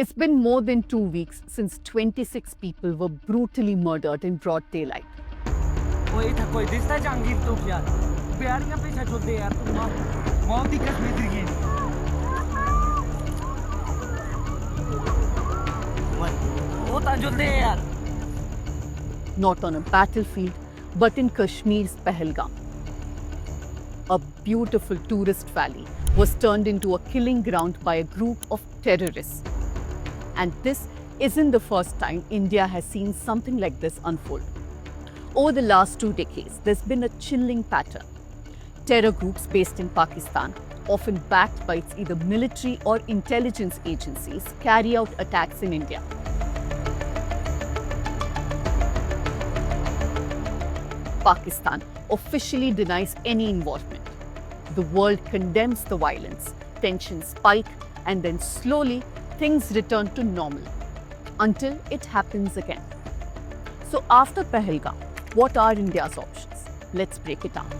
It's been more than 2 weeks since 26 people were brutally murdered in broad daylight. वही था कोई दिसता जहांगीर तो क्या प्यारियां पीछे छोड़ते यार तुम मौत की कसमें गिर गई वो ताजुल दे यार Not on a battlefield, but in Kashmir's Pahalgam. A beautiful tourist valley was turned into a killing ground by a group of terrorists. And this isn't the first time India has seen something like this unfold. Over the last 2 decades, there's been a chilling pattern. Terror groups based in Pakistan, often backed by its either military or intelligence agencies, carry out attacks in India. Pakistan officially denies any involvement. The world condemns the violence, tensions spike, and then slowly things return to normal until it happens again. So after Pahalgam, what are India's options? Let's break it down.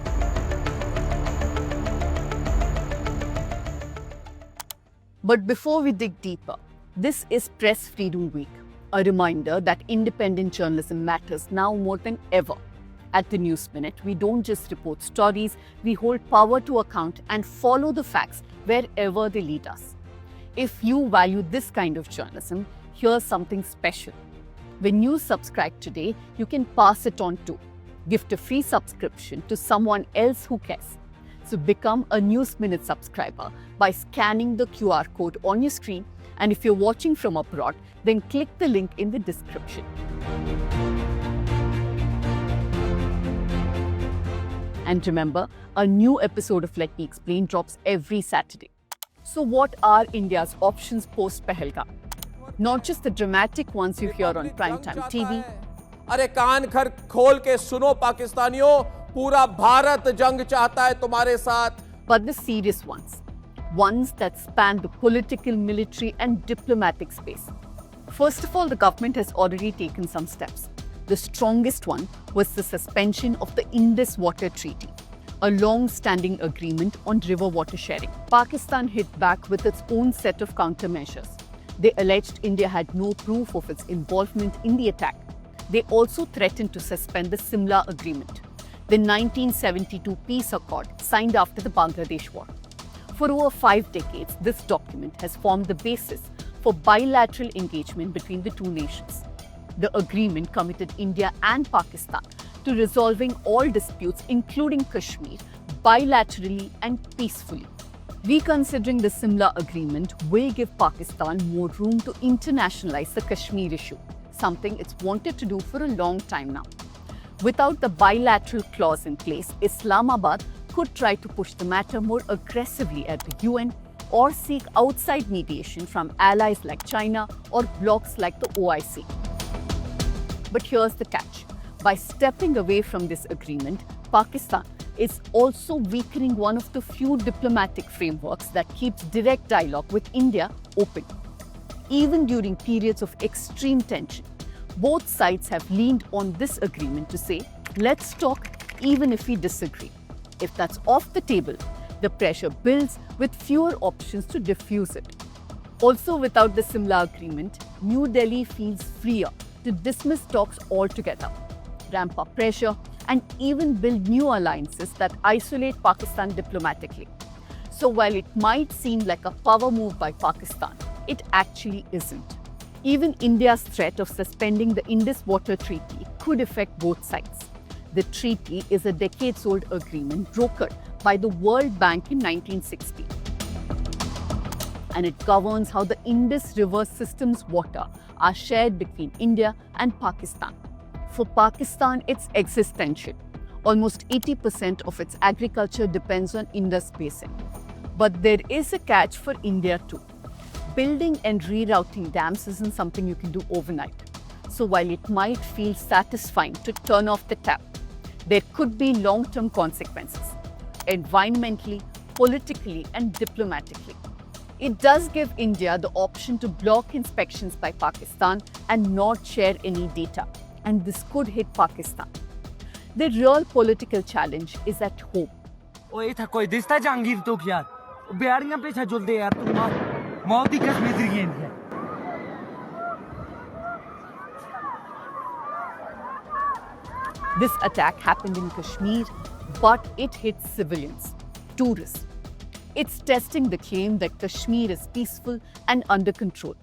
But before we dig deeper, this is Press Freedom Week, a reminder that independent journalism matters now more than ever. At the News Minute, we don't just report stories, we hold power to account and follow the facts wherever they lead us. If you value this kind of journalism, here's something special. When you subscribe today, you can pass it on too. Gift a free subscription to someone else who cares. So become a News Minute subscriber by scanning the QR code on your screen, and if you're watching from abroad, then click the link in the description. And remember, a new episode of Let Me Explain drops every Saturday. So what are India's options post-Pahalgam? Not just the dramatic ones you hear on primetime TV. अरे कान खर खोल के सुनो पाकिस्तानियों, पूरा भारत जंग चाहता है तुम्हारे साथ. But the serious ones. Ones that span the political, military and diplomatic space. First of all, the government has already taken some steps. The strongest one was the suspension of the Indus Water Treaty, a long-standing agreement on river water sharing. Pakistan hit back with its own set of countermeasures. They alleged India had no proof of its involvement in the attack. They also threatened to suspend the Simla Agreement, the 1972 peace accord signed after the Bangladesh War. For over 5 decades, this document has formed the basis for bilateral engagement between the two nations. The agreement committed India and Pakistan to resolving all disputes, including Kashmir, bilaterally and peacefully. Reconsidering the Simla Agreement will give Pakistan more room to internationalize the Kashmir issue, something it's wanted to do for a long time now. Without the bilateral clause in place, Islamabad could try to push the matter more aggressively at the UN or seek outside mediation from allies like China or blocs like the OIC. But here's the catch. By stepping away from this agreement, Pakistan is also weakening one of the few diplomatic frameworks that keeps direct dialogue with India open. Even during periods of extreme tension, both sides have leaned on this agreement to say, let's talk even if we disagree. If that's off the table, the pressure builds with fewer options to diffuse it. Also, without the Simla Agreement, New Delhi feels freer to dismiss talks altogether, ramp up pressure, and even build new alliances that isolate Pakistan diplomatically. So while it might seem like a power move by Pakistan, it actually isn't. Even India's threat of suspending the Indus Water Treaty could affect both sides. The treaty is a decades-old agreement brokered by the World Bank in 1960. And it governs how the Indus River system's water are shared between India and Pakistan. For Pakistan, it's existential. Almost 80% of its agriculture depends on Indus Basin. But there is a catch for India too. Building and rerouting dams isn't something you can do overnight. So while it might feel satisfying to turn off the tap, there could be long-term consequences, environmentally, politically, and diplomatically. It does give India the option to block inspections by Pakistan and not share any data. And this could hit Pakistan. The real political challenge is at home. वही था कोई दिसता जहांगीर तो क्या प्यारियां पीछे छोड़ते यार तुम मौत की कसमें गिर गई This attack happened in Kashmir, but it hit civilians, tourists. It's testing the claim that Kashmir is peaceful and under control.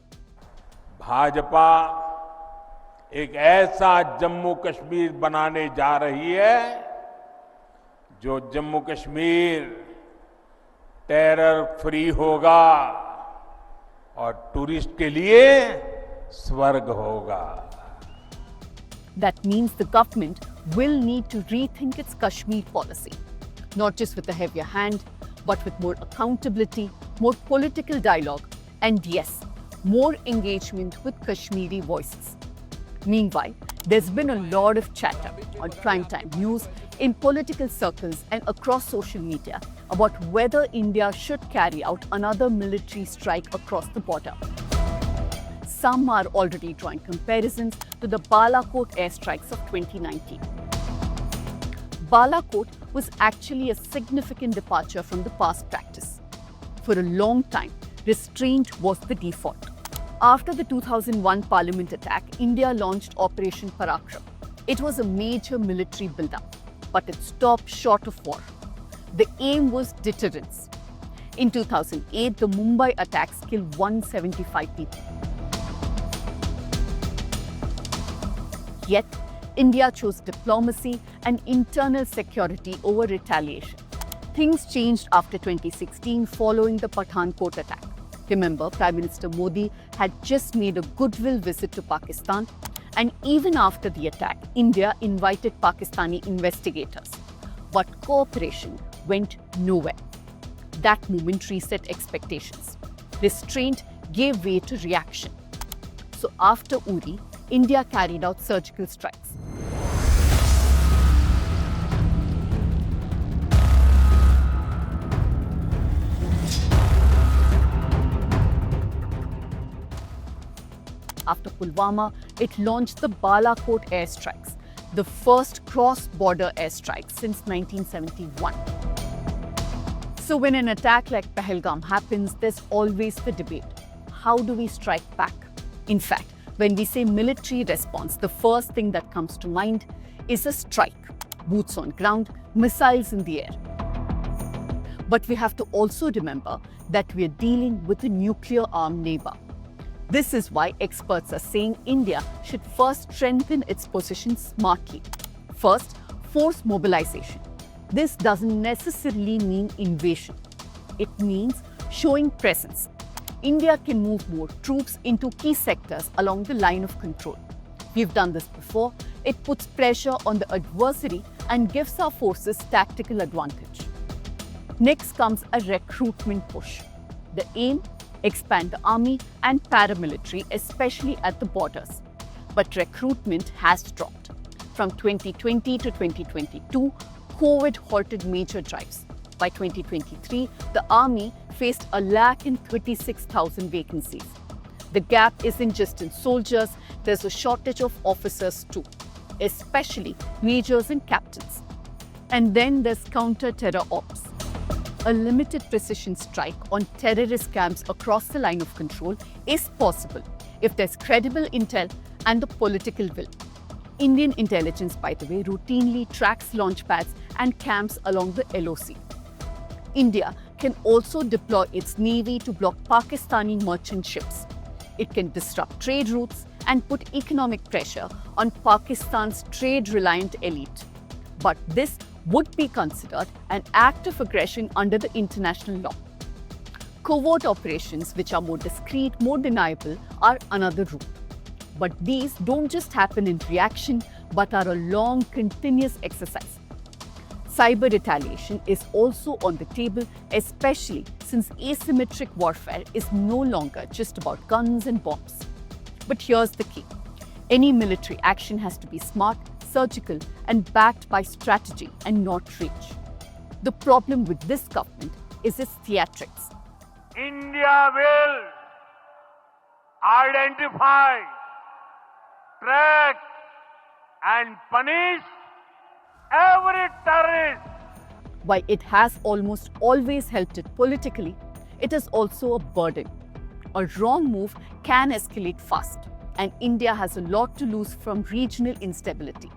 Bhajpa एक ऐसा जम्मू कश्मीर बनाने जा रही है जो जम्मू कश्मीर टेरर फ्री होगा और टूरिस्ट के लिए स्वर्ग होगा. That means the government will need to rethink its Kashmir policy, not just with a heavier hand, but with more accountability, more political dialogue, and yes, more engagement with Kashmiri voices. Meanwhile, there's been a lot of chatter on primetime news, in political circles, and across social media about whether India should carry out another military strike across the border. Some are already drawing comparisons to the Balakot airstrikes of 2019. Balakot was actually a significant departure from the past practice. For a long time, restraint was the default. After the 2001 Parliament attack, India launched Operation Parakram. It was a major military build-up, but it stopped short of war. The aim was deterrence. In 2008, the Mumbai attacks killed 175 people. Yet, India chose diplomacy and internal security over retaliation. Things changed after 2016 following the Pathankot attack. Remember, Prime Minister Modi had just made a goodwill visit to Pakistan, and even after the attack, India invited Pakistani investigators. But cooperation went nowhere. That moment reset expectations. Restraint gave way to reaction. So after Uri, India carried out surgical strikes. After Pulwama, it launched the Balakot airstrikes, the first cross-border airstrike since 1971. So when an attack like Pahalgam happens, there's always the debate. How do we strike back? In fact, when we say military response, the first thing that comes to mind is a strike. Boots on ground, missiles in the air. But we have to also remember that we are dealing with a nuclear-armed neighbor. This is why experts are saying India should first strengthen its position smartly. First, force mobilization. This doesn't necessarily mean invasion. It means showing presence. India can move more troops into key sectors along the line of control. We've done this before. It puts pressure on the adversary and gives our forces tactical advantage. Next comes a recruitment push. The aim? Expand the army and paramilitary, especially at the borders. But recruitment has dropped. From 2020 to 2022, COVID halted major drives. By 2023, the army faced 136,000 vacancies. The gap isn't just in soldiers, there's a shortage of officers too, especially majors and captains. And then there's counter-terror ops. A limited precision strike on terrorist camps across the line of control is possible if there's credible intel and the political will. Indian intelligence, by the way, routinely tracks launchpads and camps along the LOC. India can also deploy its navy to block Pakistani merchant ships. It can disrupt trade routes and put economic pressure on Pakistan's trade-reliant elite. But this would be considered an act of aggression under the international law. Covert operations, which are more discreet, more deniable, are another route. But these don't just happen in reaction, but are a long, continuous exercise. Cyber retaliation is also on the table, especially since asymmetric warfare is no longer just about guns and bombs. But here's the key. Any military action has to be smart, surgical, and backed by strategy and not reach. The problem with this government is its theatrics. India will identify, track, and punish every terrorist. While it has almost always helped it politically, it is also a burden. A wrong move can escalate fast, and India has a lot to lose from regional instability.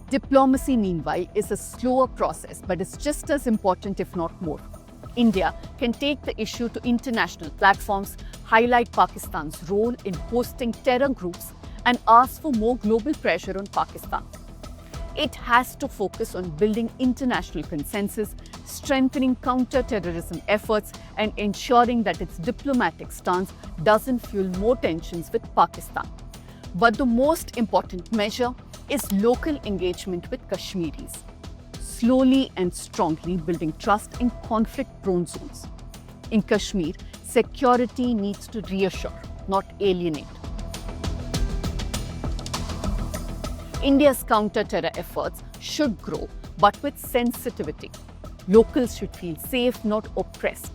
Diplomacy, meanwhile, is a slower process, but it's just as important, if not more. India can take the issue to international platforms, highlight Pakistan's role in hosting terror groups, and ask for more global pressure on Pakistan. It has to focus on building international consensus, strengthening counter-terrorism efforts, and ensuring that its diplomatic stance doesn't fuel more tensions with Pakistan. But the most important measure is local engagement with Kashmiris, slowly and strongly building trust in conflict-prone zones. In Kashmir, security needs to reassure, not alienate. India's counter-terror efforts should grow, but with sensitivity. Locals should feel safe, not oppressed.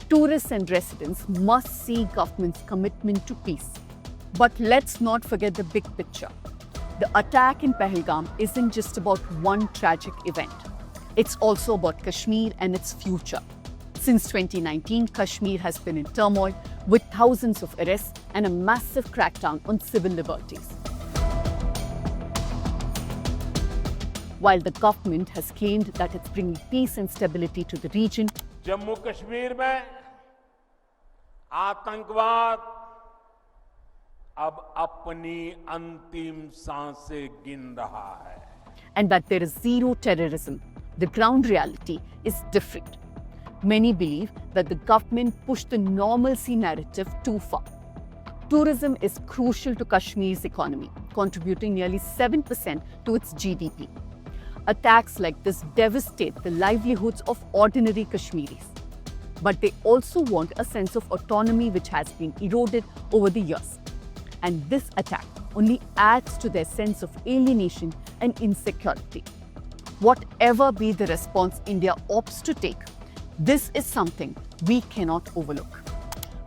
Tourists and residents must see government's commitment to peace. But let's not forget the big picture. The attack in Pahalgam isn't just about one tragic event. It's also about Kashmir and its future. Since 2019, Kashmir has been in turmoil with thousands of arrests and a massive crackdown on civil liberties. While the government has claimed that it's bringing peace and stability to the region, Jammu Kashmir में आतंकवाद अब अपनी अंतिम सांसें गिन रहा है and that there is zero terrorism, the ground reality is different. Many believe that the government pushed the normalcy narrative too far. Tourism is crucial to Kashmir's economy, contributing nearly 7% to its GDP. Attacks like this devastate the livelihoods of ordinary Kashmiris. But they also want a sense of autonomy which has been eroded over the years. And this attack only adds to their sense of alienation and insecurity. Whatever be the response India opts to take, this is something we cannot overlook.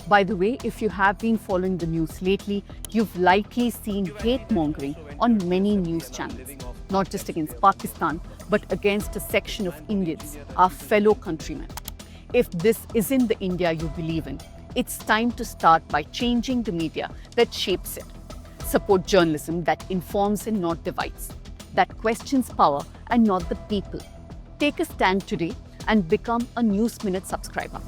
By the way, if you have been following the news lately, you've likely seen hate-mongering on many news channels, not just against Pakistan, but against a section of Indians, our fellow countrymen. If this isn't the India you believe in, it's time to start by changing the media that shapes it. Support journalism that informs and not divides, that questions power and not the people. Take a stand today and become a News Minute subscriber.